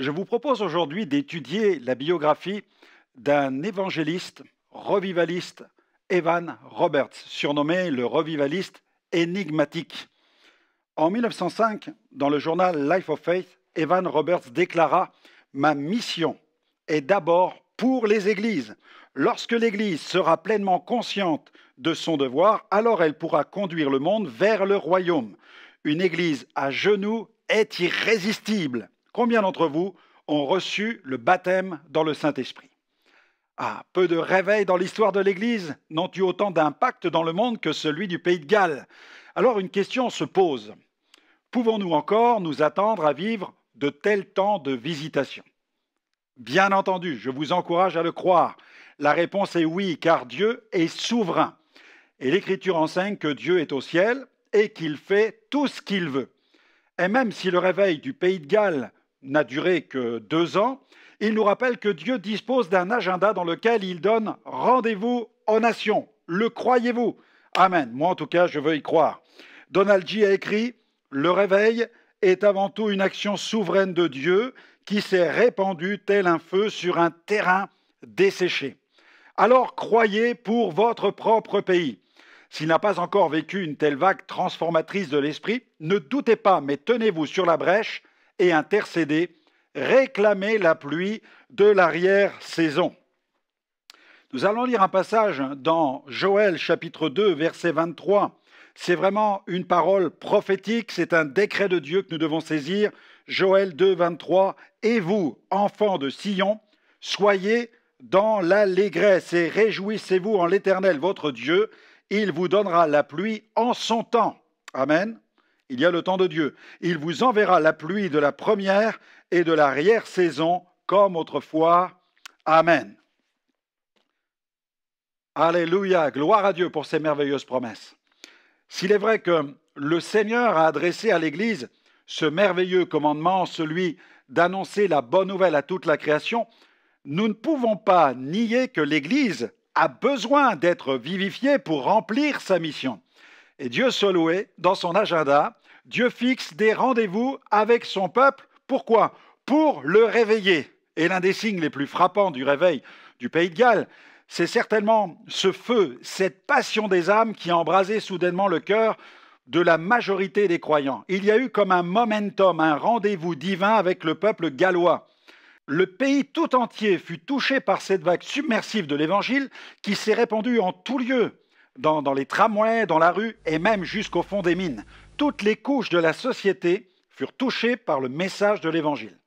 Je vous propose aujourd'hui d'étudier la biographie d'un évangéliste revivaliste, Evan Roberts, surnommé le revivaliste énigmatique. En 1905, dans le journal Life of Faith, Evan Roberts déclara: Ma mission est d'abord pour les églises. Lorsque l'Église sera pleinement consciente de son devoir, alors elle pourra conduire le monde vers le royaume. Une Église à genoux est irrésistible. Combien d'entre vous ont reçu le baptême dans le Saint-Esprit? Peu de réveils dans l'histoire de l'Église n'ont eu autant d'impact dans le monde que celui du Pays de Galles. Alors une question se pose. Pouvons-nous encore nous attendre à vivre de tels temps de visitation? Bien entendu, je vous encourage à le croire. La réponse est oui, car Dieu est souverain. Et l'Écriture enseigne que Dieu est au ciel et qu'il fait tout ce qu'il veut. Et même si le réveil du Pays de Galles n'a duré que 2 ans, il nous rappelle que Dieu dispose d'un agenda dans lequel il donne rendez-vous aux nations. Le croyez-vous? Amen. Moi, en tout cas, je veux y croire. Donald G. a écrit: Le réveil est avant tout une action souveraine de Dieu qui s'est répandue tel un feu sur un terrain desséché. Alors croyez pour votre propre pays. S'il n'a pas encore vécu une telle vague transformatrice de l'esprit, ne doutez pas, mais tenez-vous sur la brèche et intercédez, réclamez la pluie de l'arrière-saison. Nous allons lire un passage dans Joël chapitre 2, verset 23. C'est vraiment une parole prophétique, c'est un décret de Dieu que nous devons saisir. Joël 2, 23. Et vous, enfants de Sion, soyez dans l'allégresse et réjouissez-vous en l'Éternel, votre Dieu. Il vous donnera la pluie en son temps. Amen. Il y a le temps de Dieu. Il vous enverra la pluie de la première et de l'arrière-saison comme autrefois. Amen. Alléluia, gloire à Dieu pour ces merveilleuses promesses. S'il est vrai que le Seigneur a adressé à l'Église ce merveilleux commandement, celui d'annoncer la bonne nouvelle à toute la création, nous ne pouvons pas nier que l'Église a besoin d'être vivifiée pour remplir sa mission. Et Dieu se louait, dans son agenda, Dieu fixe des rendez-vous avec son peuple. Pourquoi? Pour le réveiller. Et l'un des signes les plus frappants du réveil du Pays de Galles, c'est certainement ce feu, cette passion des âmes qui a embrasé soudainement le cœur de la majorité des croyants. Il y a eu comme un momentum, un rendez-vous divin avec le peuple gallois. Le pays tout entier fut touché par cette vague submersive de l'Évangile qui s'est répandue en tout lieu, dans les tramways, dans la rue et même jusqu'au fond des mines. Toutes les couches de la société furent touchées par le message de l'Évangile.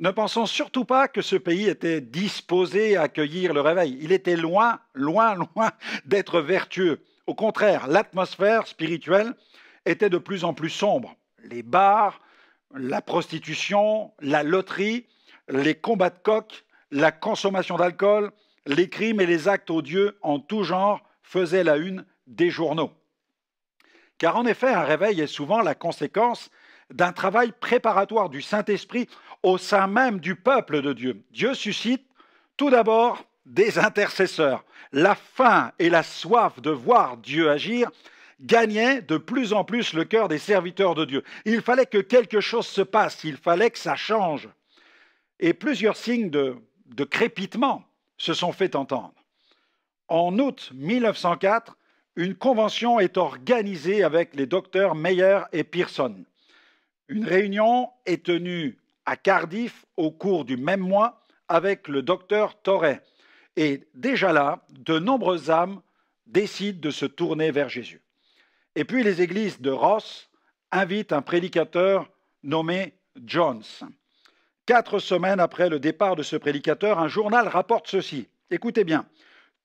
Ne pensons surtout pas que ce pays était disposé à accueillir le réveil. Il était loin, loin, loin d'être vertueux. Au contraire, l'atmosphère spirituelle était de plus en plus sombre. Les bars, la prostitution, la loterie, les combats de coqs, la consommation d'alcool, les crimes et les actes odieux en tout genre faisaient la une des journaux. Car en effet, un réveil est souvent la conséquence d'un travail préparatoire du Saint-Esprit au sein même du peuple de Dieu. Dieu suscite tout d'abord des intercesseurs. La faim et la soif de voir Dieu agir gagnaient de plus en plus le cœur des serviteurs de Dieu. Il fallait que quelque chose se passe, il fallait que ça change. Et plusieurs signes de crépitement se sont fait entendre. En août 1904, une convention est organisée avec les docteurs Meyer et Pearson. Une réunion est tenue à Cardiff au cours du même mois avec le docteur Torrey. Et déjà là, de nombreuses âmes décident de se tourner vers Jésus. Et puis les églises de Ross invitent un prédicateur nommé Jones. 4 semaines après le départ de ce prédicateur, un journal rapporte ceci. Écoutez bien,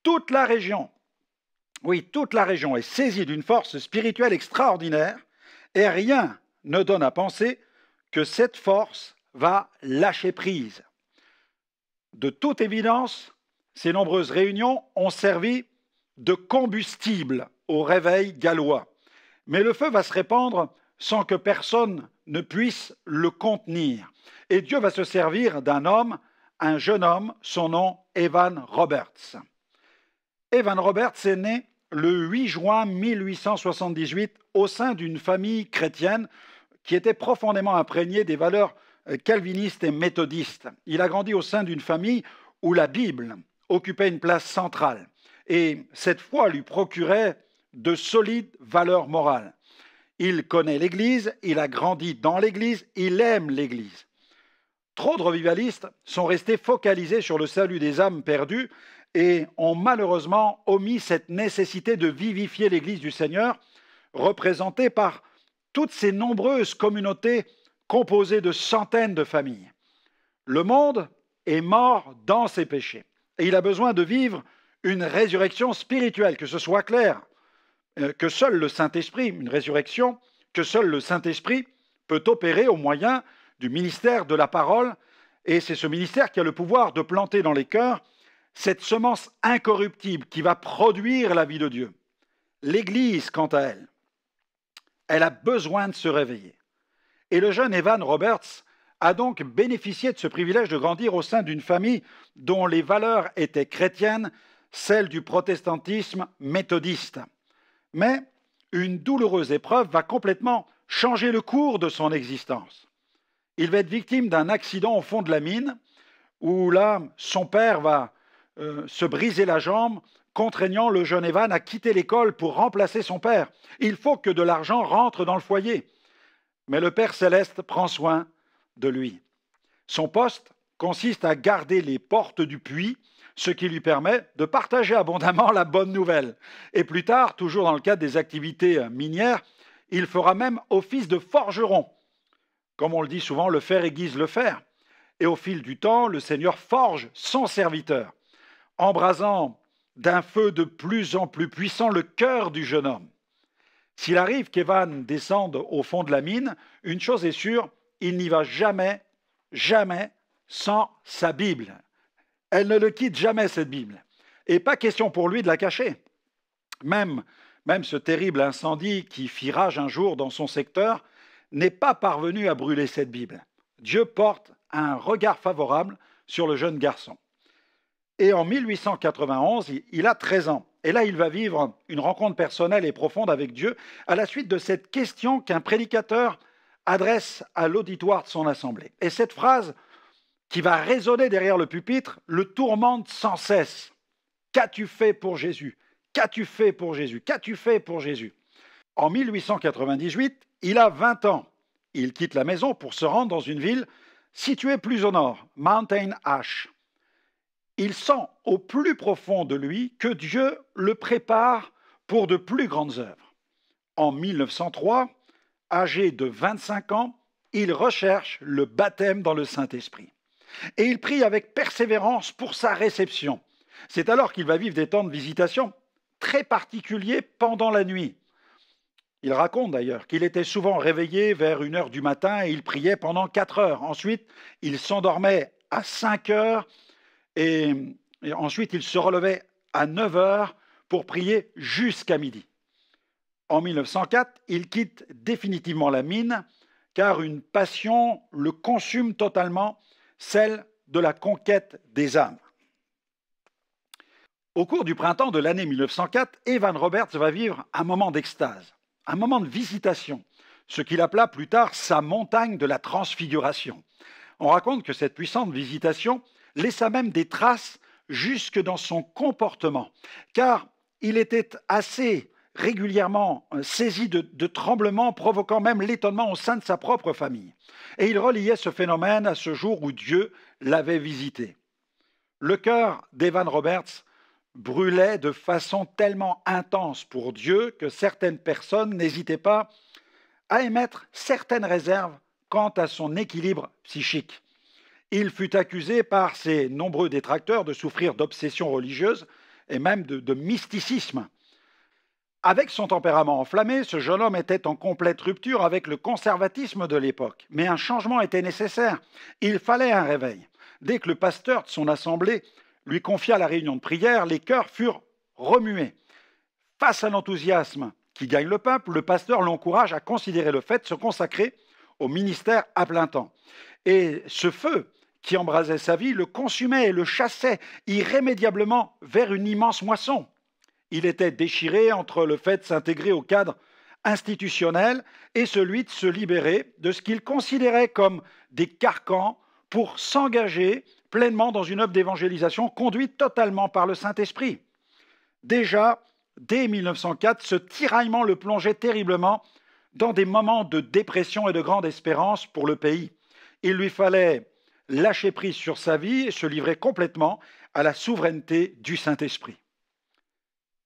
toute la région est saisie d'une force spirituelle extraordinaire et rien ne donne à penser que cette force va lâcher prise. De toute évidence, ces nombreuses réunions ont servi de combustible au réveil gallois. Mais le feu va se répandre sans que personne ne puisse le contenir. Et Dieu va se servir d'un homme, un jeune homme, son nom Evan Roberts. Evan Roberts est né le 8 juin 1878 au sein d'une famille chrétienne qui était profondément imprégnée des valeurs calviniste et méthodiste. Il a grandi au sein d'une famille où la Bible occupait une place centrale. Et cette foi lui procurait de solides valeurs morales. Il connaît l'Église, il a grandi dans l'Église, il aime l'Église. Trop de revivalistes sont restés focalisés sur le salut des âmes perdues et ont malheureusement omis cette nécessité de vivifier l'Église du Seigneur, représentée par toutes ces nombreuses communautés composées de centaines de familles. Le monde est mort dans ses péchés et il a besoin de vivre une résurrection spirituelle, que ce soit clair, que seul le Saint-Esprit, une résurrection que seul le Saint-Esprit peut opérer au moyen du ministère de la parole, et c'est ce ministère qui a le pouvoir de planter dans les cœurs cette semence incorruptible qui va produire la vie de Dieu. L'Église, quant à elle, elle a besoin de se réveiller. Et le jeune Evan Roberts a donc bénéficié de ce privilège de grandir au sein d'une famille dont les valeurs étaient chrétiennes, celles du protestantisme méthodiste. Mais une douloureuse épreuve va complètement changer le cours de son existence. Il va être victime d'un accident au fond de la mine, où là, son père va se briser la jambe, contraignant le jeune Evan à quitter l'école pour remplacer son père. Il faut que de l'argent rentre dans le foyer. Mais le Père Céleste prend soin de lui. Son poste consiste à garder les portes du puits, ce qui lui permet de partager abondamment la bonne nouvelle. Et plus tard, toujours dans le cadre des activités minières, il fera même office de forgeron. Comme on le dit souvent, le fer aiguise le fer. Et au fil du temps, le Seigneur forge son serviteur, embrasant d'un feu de plus en plus puissant le cœur du jeune homme. S'il arrive qu'Evan descende au fond de la mine, une chose est sûre, il n'y va jamais, jamais sans sa Bible. Elle ne le quitte jamais, cette Bible. Et pas question pour lui de la cacher. Même ce terrible incendie qui fit rage un jour dans son secteur n'est pas parvenu à brûler cette Bible. Dieu porte un regard favorable sur le jeune garçon. Et en 1891, il a 13 ans. Et là, il va vivre une rencontre personnelle et profonde avec Dieu à la suite de cette question qu'un prédicateur adresse à l'auditoire de son assemblée. Et cette phrase qui va résonner derrière le pupitre le tourmente sans cesse. Qu'as-tu fait pour Jésus? Qu'as-tu fait pour Jésus? Qu'as-tu fait pour Jésus? En 1898, il a 20 ans. Il quitte la maison pour se rendre dans une ville située plus au nord, Mountain Ash. Il sent au plus profond de lui que Dieu le prépare pour de plus grandes œuvres. En 1903, âgé de 25 ans, il recherche le baptême dans le Saint-Esprit. Et il prie avec persévérance pour sa réception. C'est alors qu'il va vivre des temps de visitation très particuliers pendant la nuit. Il raconte d'ailleurs qu'il était souvent réveillé vers 1h du matin et il priait pendant 4 heures. Ensuite, il s'endormait à 5 heures et ensuite il se relevait à 9 heures pour prier jusqu'à midi. En 1904, il quitte définitivement la mine car une passion le consume totalement, celle de la conquête des âmes. Au cours du printemps de l'année 1904, Evan Roberts va vivre un moment d'extase, un moment de visitation, ce qu'il appela plus tard sa montagne de la transfiguration. On raconte que cette puissante visitation laissa même des traces jusque dans son comportement, car il était assez régulièrement saisi de tremblements, provoquant même l'étonnement au sein de sa propre famille. Et il reliait ce phénomène à ce jour où Dieu l'avait visité. Le cœur d'Evan Roberts brûlait de façon tellement intense pour Dieu que certaines personnes n'hésitaient pas à émettre certaines réserves quant à son équilibre psychique. Il fut accusé par ses nombreux détracteurs de souffrir d'obsessions religieuses et même de mysticisme. Avec son tempérament enflammé, ce jeune homme était en complète rupture avec le conservatisme de l'époque. Mais un changement était nécessaire. Il fallait un réveil. Dès que le pasteur de son assemblée lui confia la réunion de prière, les cœurs furent remués. Face à l'enthousiasme qui gagne le peuple, le pasteur l'encourage à considérer le fait de se consacrer au ministère à plein temps. Et ce feu qui embrasait sa vie le consumait et le chassait irrémédiablement vers une immense moisson. Il était déchiré entre le fait de s'intégrer au cadre institutionnel et celui de se libérer de ce qu'il considérait comme des carcans pour s'engager pleinement dans une œuvre d'évangélisation conduite totalement par le Saint-Esprit. Déjà, dès 1904, ce tiraillement le plongeait terriblement dans des moments de dépression et de grande espérance pour le pays. Il lui fallait lâcher prise sur sa vie et se livrer complètement à la souveraineté du Saint-Esprit.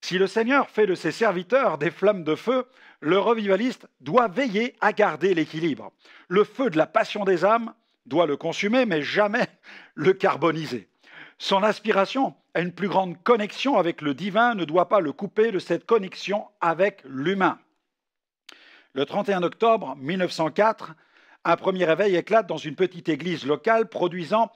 Si le Seigneur fait de ses serviteurs des flammes de feu, le revivaliste doit veiller à garder l'équilibre. Le feu de la passion des âmes doit le consumer, mais jamais le carboniser. Son aspiration à une plus grande connexion avec le divin ne doit pas le couper de cette connexion avec l'humain. Le 31 octobre 1904, un premier réveil éclate dans une petite église locale, produisant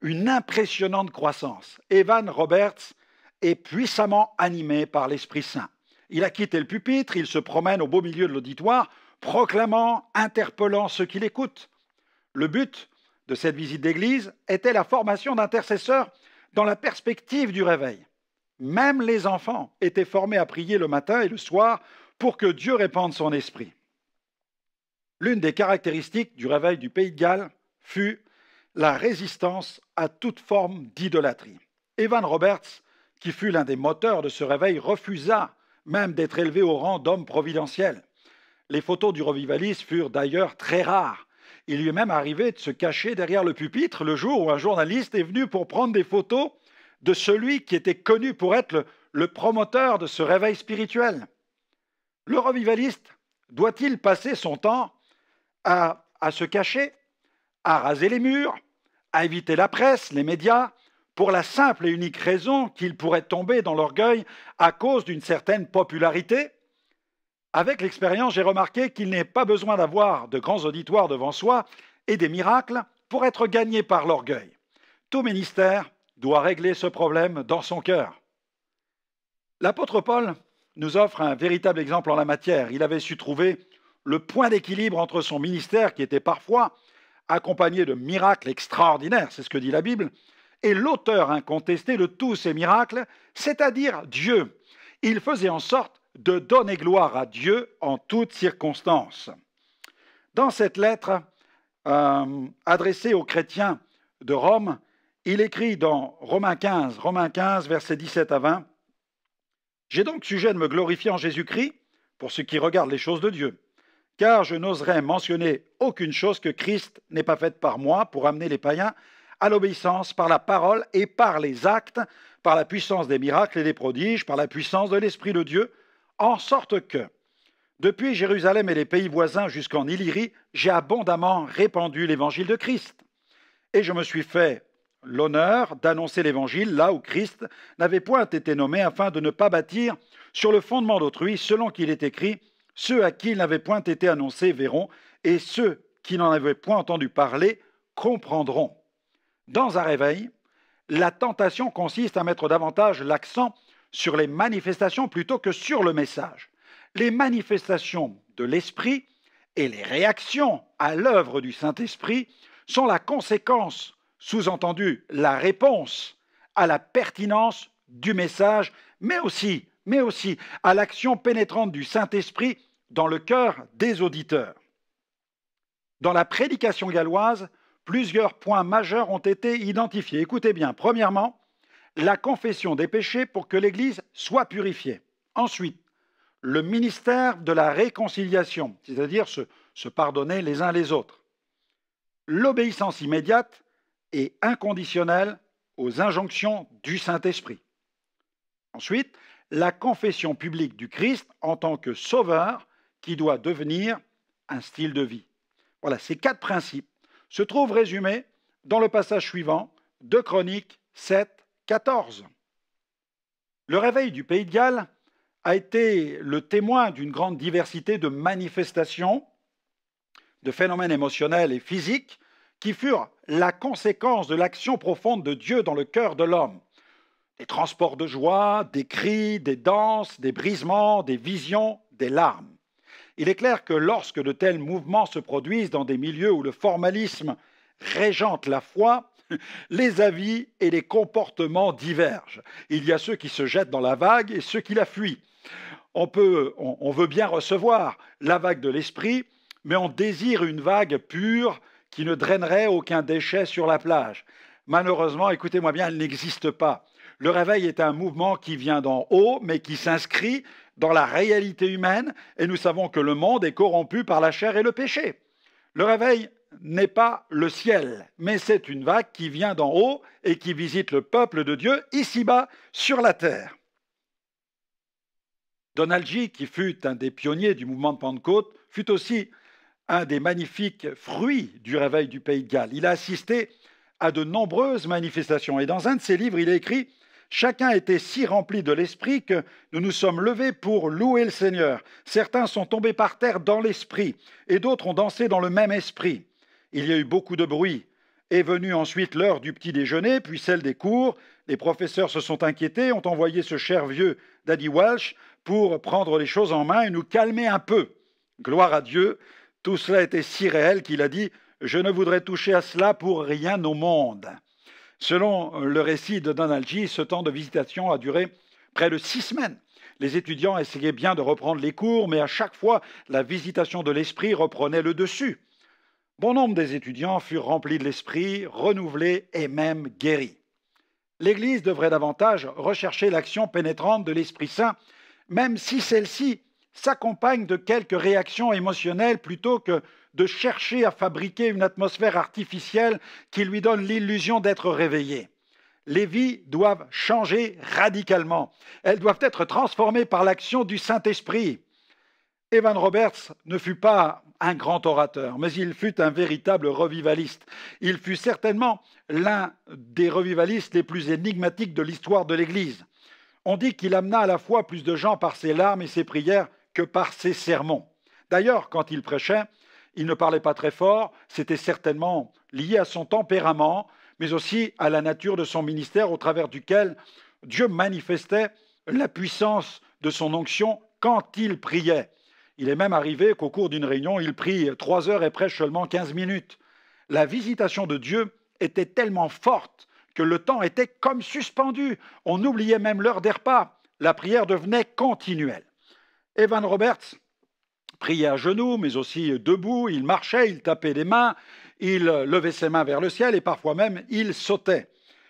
une impressionnante croissance. Evan Roberts est puissamment animé par l'Esprit Saint. Il a quitté le pupitre, il se promène au beau milieu de l'auditoire, proclamant, interpellant ceux qui l'écoutent. Le but de cette visite d'église était la formation d'intercesseurs dans la perspective du réveil. Même les enfants étaient formés à prier le matin et le soir pour que Dieu répande son esprit. L'une des caractéristiques du réveil du Pays de Galles fut la résistance à toute forme d'idolâtrie. Evan Roberts, qui fut l'un des moteurs de ce réveil, refusa même d'être élevé au rang d'homme providentiel. Les photos du revivaliste furent d'ailleurs très rares. Il lui est même arrivé de se cacher derrière le pupitre le jour où un journaliste est venu pour prendre des photos de celui qui était connu pour être le promoteur de ce réveil spirituel. Le revivaliste doit-il passer son temps à se cacher, à raser les murs, à éviter la presse, les médias, pour la simple et unique raison qu'il pourrait tomber dans l'orgueil à cause d'une certaine popularité? Avec l'expérience, j'ai remarqué qu'il n'est pas besoin d'avoir de grands auditoires devant soi et des miracles pour être gagné par l'orgueil. Tout ministère doit régler ce problème dans son cœur. L'apôtre Paul nous offre un véritable exemple en la matière. Il avait su trouver le point d'équilibre entre son ministère, qui était parfois accompagné de miracles extraordinaires, c'est ce que dit la Bible, et l'auteur incontesté de tous ces miracles, c'est-à-dire Dieu. Il faisait en sorte de donner gloire à Dieu en toutes circonstances. Dans cette lettre adressée aux chrétiens de Rome, il écrit dans Romains 15, versets 17 à 20, « J'ai donc sujet de me glorifier en Jésus-Christ pour ce qui regarde les choses de Dieu, car je n'oserais mentionner aucune chose que Christ n'ait pas faite par moi pour amener les païens à l'obéissance par la parole et par les actes, par la puissance des miracles et des prodiges, par la puissance de l'Esprit de Dieu, en sorte que, depuis Jérusalem et les pays voisins jusqu'en Illyrie, j'ai abondamment répandu l'évangile de Christ. Et je me suis fait l'honneur d'annoncer l'évangile là où Christ n'avait point été nommé, afin de ne pas bâtir sur le fondement d'autrui, selon qu'il est écrit, « Ceux à qui il n'avait point été annoncé verront, et ceux qui n'en avaient point entendu parler comprendront. » Dans un réveil, la tentation consiste à mettre davantage l'accent sur les manifestations plutôt que sur le message. Les manifestations de l'Esprit et les réactions à l'œuvre du Saint-Esprit sont la conséquence, sous-entendu la réponse à la pertinence du message, mais aussi à l'action pénétrante du Saint-Esprit dans le cœur des auditeurs. Dans la prédication galloise, plusieurs points majeurs ont été identifiés. Écoutez bien, premièrement, la confession des péchés pour que l'Église soit purifiée. Ensuite, le ministère de la réconciliation, c'est-à-dire se pardonner les uns les autres. L'obéissance immédiate et inconditionnelle aux injonctions du Saint-Esprit. Ensuite, la confession publique du Christ en tant que sauveur qui doit devenir un style de vie. Voilà, ces 4 principes se trouvent résumés dans le passage suivant, 2 Chroniques 7, 14. Le réveil du Pays de Galles a été le témoin d'une grande diversité de manifestations, de phénomènes émotionnels et physiques qui furent la conséquence de l'action profonde de Dieu dans le cœur de l'homme. Des transports de joie, des cris, des danses, des brisements, des visions, des larmes. Il est clair que lorsque de tels mouvements se produisent dans des milieux où le formalisme régente la foi, Les avis et les comportements divergent. Il y a ceux qui se jettent dans la vague et ceux qui la fuient. On veut bien recevoir la vague de l'esprit, mais on désire une vague pure qui ne drainerait aucun déchet sur la plage. Malheureusement, écoutez-moi bien, elle n'existe pas. Le réveil est un mouvement qui vient d'en haut, mais qui s'inscrit dans la réalité humaine, et nous savons que le monde est corrompu par la chair et le péché. Le réveil n'est pas le ciel, mais c'est une vague qui vient d'en haut et qui visite le peuple de Dieu ici-bas sur la terre. Donald G., qui fut un des pionniers du mouvement de Pentecôte, fut aussi un des magnifiques fruits du réveil du Pays de Galles. Il a assisté à de nombreuses manifestations et dans un de ses livres, il a écrit « Chacun était si rempli de l'esprit que nous nous sommes levés pour louer le Seigneur. Certains sont tombés par terre dans l'esprit et d'autres ont dansé dans le même esprit. Il y a eu beaucoup de bruit. Est venue ensuite l'heure du petit déjeuner, puis celle des cours. Les professeurs se sont inquiétés, ont envoyé ce cher vieux Daddy Welsh pour prendre les choses en main et nous calmer un peu. Gloire à Dieu, tout cela était si réel qu'il a dit « Je ne voudrais toucher à cela pour rien au monde ». Selon le récit de Donald G., ce temps de visitation a duré près de 6 semaines. Les étudiants essayaient bien de reprendre les cours, mais à chaque fois, la visitation de l'esprit reprenait le dessus. Bon nombre des étudiants furent remplis de l'esprit, renouvelés et même guéris. L'Église devrait davantage rechercher l'action pénétrante de l'Esprit Saint, même si celle-ci s'accompagne de quelques réactions émotionnelles plutôt que de chercher à fabriquer une atmosphère artificielle qui lui donne l'illusion d'être réveillée. Les vies doivent changer radicalement. Elles doivent être transformées par l'action du Saint-Esprit. Evan Roberts ne fut pas un grand orateur, mais il fut un véritable revivaliste. Il fut certainement l'un des revivalistes les plus énigmatiques de l'histoire de l'Église. On dit qu'il amena à la fois plus de gens par ses larmes et ses prières que par ses sermons. D'ailleurs, quand il prêchait, il ne parlait pas très fort, c'était certainement lié à son tempérament, mais aussi à la nature de son ministère au travers duquel Dieu manifestait la puissance de son onction quand il priait. Il est même arrivé qu'au cours d'une réunion, il prie 3 heures et prêche seulement 15 minutes. La visitation de Dieu était tellement forte que le temps était comme suspendu. On oubliait même l'heure des repas. La prière devenait continuelle. Evan Roberts priait à genoux, mais aussi debout. Il marchait, il tapait des mains, il levait ses mains vers le ciel et parfois même il sautait.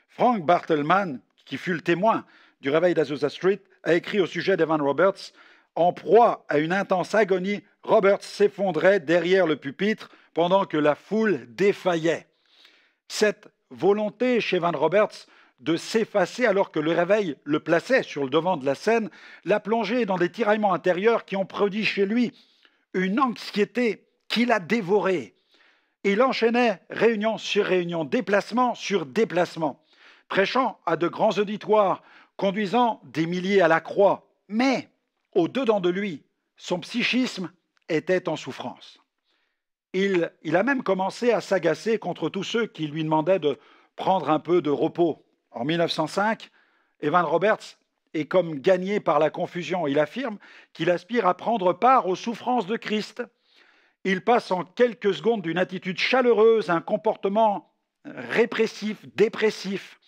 Frank Bartleman, qui fut le témoin du réveil d'Azusa Street, a écrit au sujet d'Evan Roberts « En proie à une intense agonie, Roberts s'effondrait derrière le pupitre pendant que la foule défaillait. » Cette volonté chez Evan Roberts de s'effacer alors que le réveil le plaçait sur le devant de la scène l'a plongé dans des tiraillements intérieurs qui ont produit chez lui une anxiété qui l'a dévoré. Il enchaînait réunion sur réunion, déplacement sur déplacement, prêchant à de grands auditoires, conduisant des milliers à la croix, mais au-dedans de lui, son psychisme était en souffrance. Il a même commencé à s'agacer contre tous ceux qui lui demandaient de prendre un peu de repos. En 1905, Evan Roberts est comme gagné par la confusion. Il affirme qu'il aspire à prendre part aux souffrances de Christ. Il passe en quelques secondes d'une attitude chaleureuse à un comportement répressif, dépressif.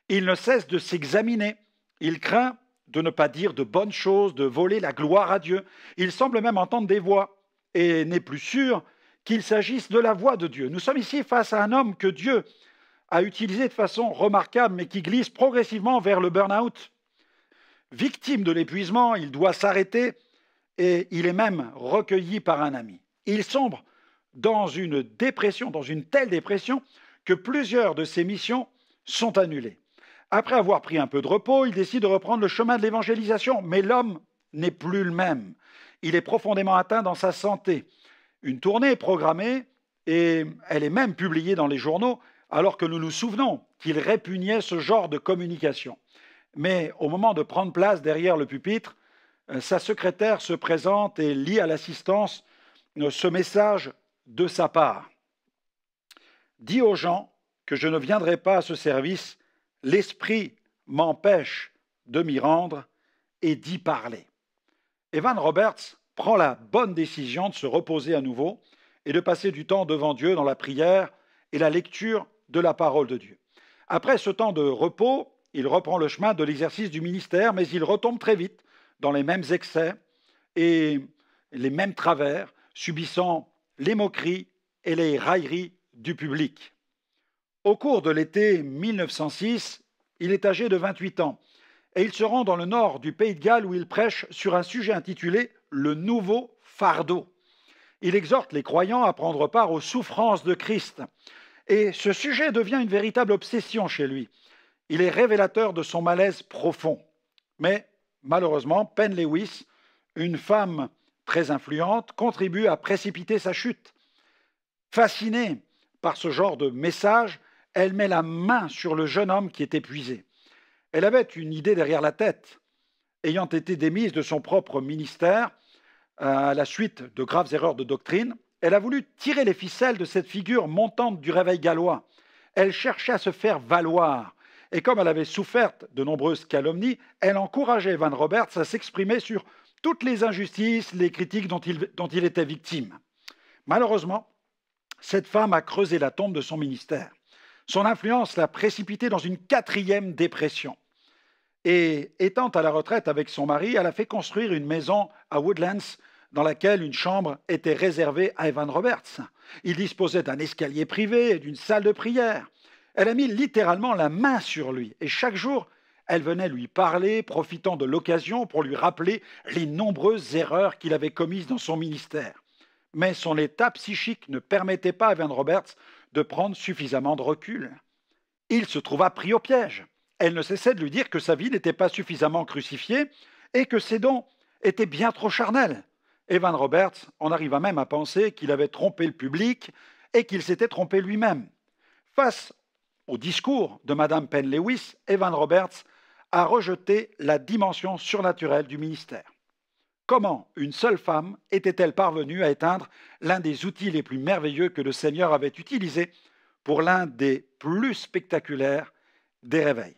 Il ne cesse de s'examiner. Il craint de ne pas dire de bonnes choses, de voler la gloire à Dieu. Il semble même entendre des voix et n'est plus sûr qu'il s'agisse de la voix de Dieu. Nous sommes ici face à un homme que Dieu a utilisé de façon remarquable, mais qui glisse progressivement vers le burn-out. Victime de l'épuisement, il doit s'arrêter et il est même recueilli par un ami. Il sombre dans une dépression, dans une telle dépression, que plusieurs de ses missions sont annulées. Après avoir pris un peu de repos, il décide de reprendre le chemin de l'évangélisation, mais l'homme n'est plus le même. Il est profondément atteint dans sa santé. Une tournée est programmée et elle est même publiée dans les journaux, alors que nous nous souvenons qu'il répugnait ce genre de communication. Mais au moment de prendre place derrière le pupitre, sa secrétaire se présente et lit à l'assistance ce message de sa part. « Dis aux gens que je ne viendrai pas à ce service, l'esprit m'empêche de m'y rendre et d'y parler. » Evan Roberts prend la bonne décision de se reposer à nouveau et de passer du temps devant Dieu dans la prière et la lecture de la parole de Dieu. Après ce temps de repos, il reprend le chemin de l'exercice du ministère, mais il retombe très vite dans les mêmes excès et les mêmes travers, subissant les moqueries et les railleries du public. Au cours de l'été 1906, il est âgé de 28 ans et il se rend dans le nord du Pays de Galles où il prêche sur un sujet intitulé « Le nouveau fardeau ». Il exhorte les croyants à prendre part aux souffrances de Christ. Et ce sujet devient une véritable obsession chez lui. Il est révélateur de son malaise profond. Mais malheureusement, Penn Lewis, une femme très influente, contribue à précipiter sa chute. Fascinée par ce genre de message, elle met la main sur le jeune homme qui est épuisé. Elle avait une idée derrière la tête. Ayant été démise de son propre ministère à la suite de graves erreurs de doctrine, elle a voulu tirer les ficelles de cette figure montante du réveil gallois. Elle cherchait à se faire valoir. Et comme elle avait souffert de nombreuses calomnies, elle encourageait Evan Roberts à s'exprimer sur toutes les injustices, les critiques dont il était victime. Malheureusement, cette femme a creusé la tombe de son ministère. Son influence l'a précipité dans une 4e dépression. Et étant à la retraite avec son mari, elle a fait construire une maison à Woodlands dans laquelle une chambre était réservée à Evan Roberts. Il disposait d'un escalier privé et d'une salle de prière. Elle a mis littéralement la main sur lui et chaque jour, elle venait lui parler, profitant de l'occasion pour lui rappeler les nombreuses erreurs qu'il avait commises dans son ministère. Mais son état psychique ne permettait pas à Evan Roberts de prendre suffisamment de recul. Il se trouva pris au piège. Elle ne cessait de lui dire que sa vie n'était pas suffisamment crucifiée et que ses dons étaient bien trop charnels. Evan Roberts en arriva même à penser qu'il avait trompé le public et qu'il s'était trompé lui-même. Face au discours de Madame Penn Lewis, Evan Roberts a rejeté la dimension surnaturelle du ministère. Comment une seule femme était-elle parvenue à éteindre l'un des outils les plus merveilleux que le Seigneur avait utilisé pour l'un des plus spectaculaires des réveils?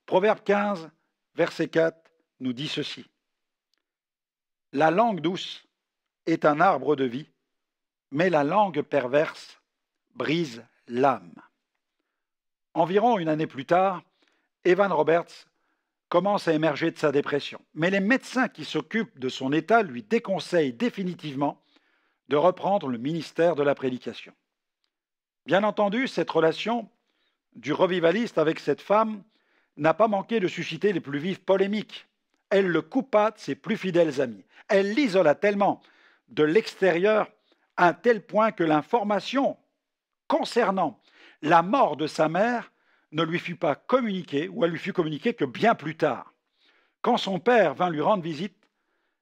Proverbe 15, verset 4, nous dit ceci. La langue douce est un arbre de vie, mais la langue perverse brise l'âme. Environ une année plus tard, Evan Roberts commence à émerger de sa dépression. Mais les médecins qui s'occupent de son état lui déconseillent définitivement de reprendre le ministère de la prédication. Bien entendu, cette relation du revivaliste avec cette femme n'a pas manqué de susciter les plus vives polémiques. Elle le coupa de ses plus fidèles amis. Elle l'isola tellement de l'extérieur à un tel point que l'information concernant la mort de sa mère ne lui fut pas communiquée, ou elle lui fut communiquée que bien plus tard. Quand son père vint lui rendre visite,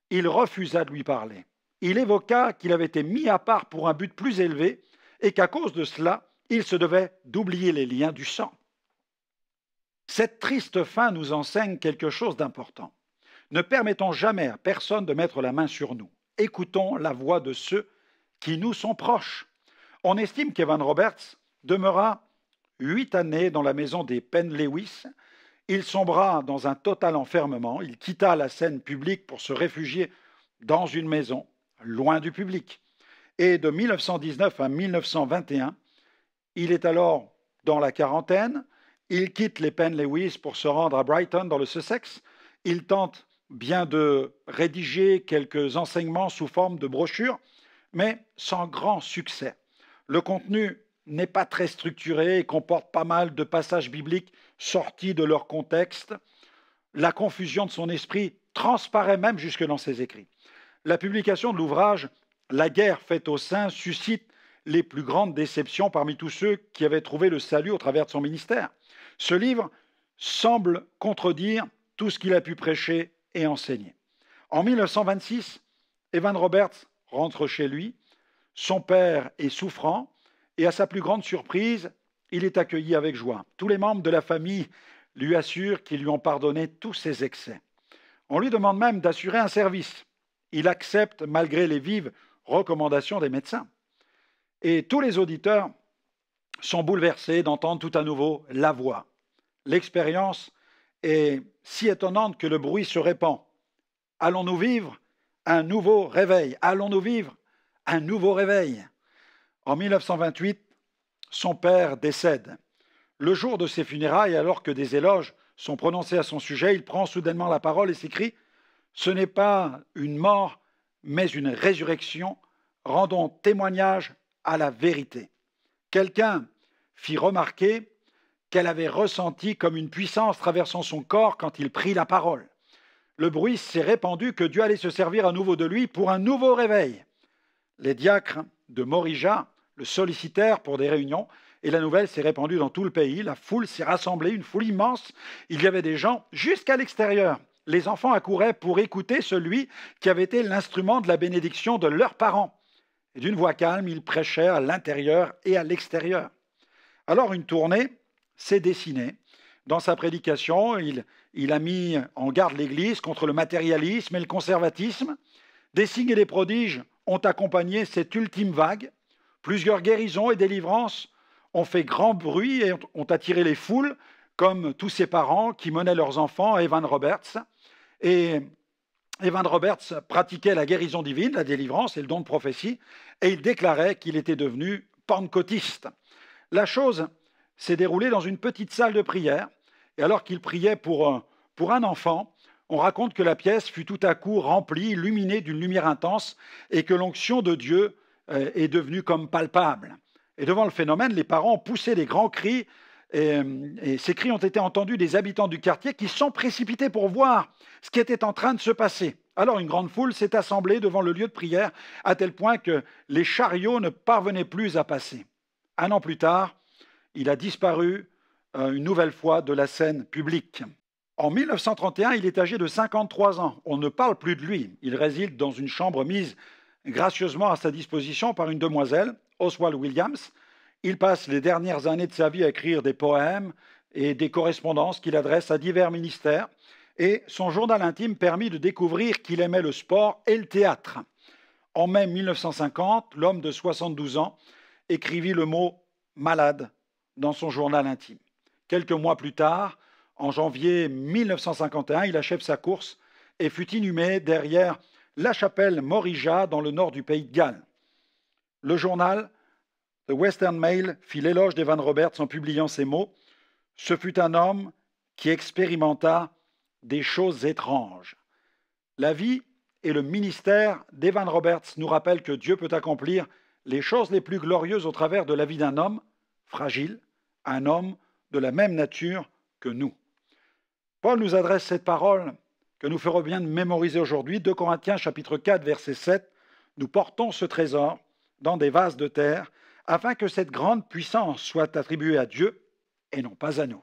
il refusa de lui parler. Il évoqua qu'il avait été mis à part pour un but plus élevé et qu'à cause de cela, il se devait d'oublier les liens du sang. Cette triste fin nous enseigne quelque chose d'important. Ne permettons jamais à personne de mettre la main sur nous. Écoutons la voix de ceux qui nous sont proches. On estime qu'Evan Roberts demeura 8 années dans la maison des Penn Lewis. Il sombra dans un total enfermement. Il quitta la scène publique pour se réfugier dans une maison, loin du public. Et de 1919 à 1921, il est alors dans la quarantaine. Il quitte les Penn Lewis pour se rendre à Brighton, dans le Sussex. Il tente bien de rédiger quelques enseignements sous forme de brochures, mais sans grand succès. Le contenu n'est pas très structuré et comporte pas mal de passages bibliques sortis de leur contexte. La confusion de son esprit transparaît même jusque dans ses écrits. La publication de l'ouvrage « La guerre faite aux saints » suscite les plus grandes déceptions parmi tous ceux qui avaient trouvé le salut au travers de son ministère. Ce livre semble contredire tout ce qu'il a pu prêcher et enseigner. En 1926, Evan Roberts rentre chez lui. Son père est souffrant et à sa plus grande surprise, il est accueilli avec joie. Tous les membres de la famille lui assurent qu'ils lui ont pardonné tous ses excès. On lui demande même d'assurer un service. Il accepte malgré les vives recommandations des médecins. Et tous les auditeurs sont bouleversés d'entendre tout à nouveau la voix. L'expérience est si étonnante que le bruit se répand. Allons-nous vivre un nouveau réveil? Allons-nous vivre un nouveau réveil? En 1928, son père décède. Le jour de ses funérailles, alors que des éloges sont prononcés à son sujet, il prend soudainement la parole et s'écrie « Ce n'est pas une mort, mais une résurrection. Rendons témoignage à la vérité. » Quelqu'un fit remarquer qu'elle avait ressenti comme une puissance traversant son corps quand il prit la parole. Le bruit s'est répandu que Dieu allait se servir à nouveau de lui pour un nouveau réveil. Les diacres de Morija le sollicitèrent pour des réunions et la nouvelle s'est répandue dans tout le pays. La foule s'est rassemblée, une foule immense. Il y avait des gens jusqu'à l'extérieur. Les enfants accouraient pour écouter celui qui avait été l'instrument de la bénédiction de leurs parents. Et d'une voix calme, il prêchait à l'intérieur et à l'extérieur. Alors une tournée s'est dessinée. Dans sa prédication, il a mis en garde l'Église contre le matérialisme et le conservatisme. Des signes et des prodiges ont accompagné cette ultime vague. Plusieurs guérisons et délivrances ont fait grand bruit et ont attiré les foules, comme tous ses parents qui menaient leurs enfants à Evan Roberts. Et Evan Roberts pratiquait la guérison divine, la délivrance et le don de prophétie, et il déclarait qu'il était devenu pentecôtiste. La chose s'est déroulée dans une petite salle de prière, et alors qu'il priait pour un enfant, on raconte que la pièce fut tout à coup remplie, illuminée d'une lumière intense, et que l'onction de Dieu est devenue comme palpable. Et devant le phénomène, les parents ont poussé des grands cris, et ces cris ont été entendus des habitants du quartier qui sont précipités pour voir ce qui était en train de se passer. Alors une grande foule s'est assemblée devant le lieu de prière, à tel point que les chariots ne parvenaient plus à passer. Un an plus tard, il a disparu une nouvelle fois de la scène publique. En 1931, il est âgé de 53 ans. On ne parle plus de lui. Il réside dans une chambre mise gracieusement à sa disposition par une demoiselle, Oswald Williams. Il passe les dernières années de sa vie à écrire des poèmes et des correspondances qu'il adresse à divers ministères. Et son journal intime permit de découvrir qu'il aimait le sport et le théâtre. En mai 1950, l'homme de 72 ans écrivit le mot « malade » dans son journal intime. Quelques mois plus tard, en janvier 1951, il achève sa course et fut inhumé derrière la chapelle Morija dans le nord du pays de Galles. Le journal The Western Mail fit l'éloge d'Evan Roberts en publiant ces mots « Ce fut un homme qui expérimenta des choses étranges. » La vie et le ministère d'Evan Roberts nous rappellent que Dieu peut accomplir les choses les plus glorieuses au travers de la vie d'un homme fragile, un homme de la même nature que nous. Paul nous adresse cette parole que nous ferons bien de mémoriser aujourd'hui, 2 Corinthiens chapitre 4, verset 7. Nous portons ce trésor dans des vases de terre, afin que cette grande puissance soit attribuée à Dieu et non pas à nous.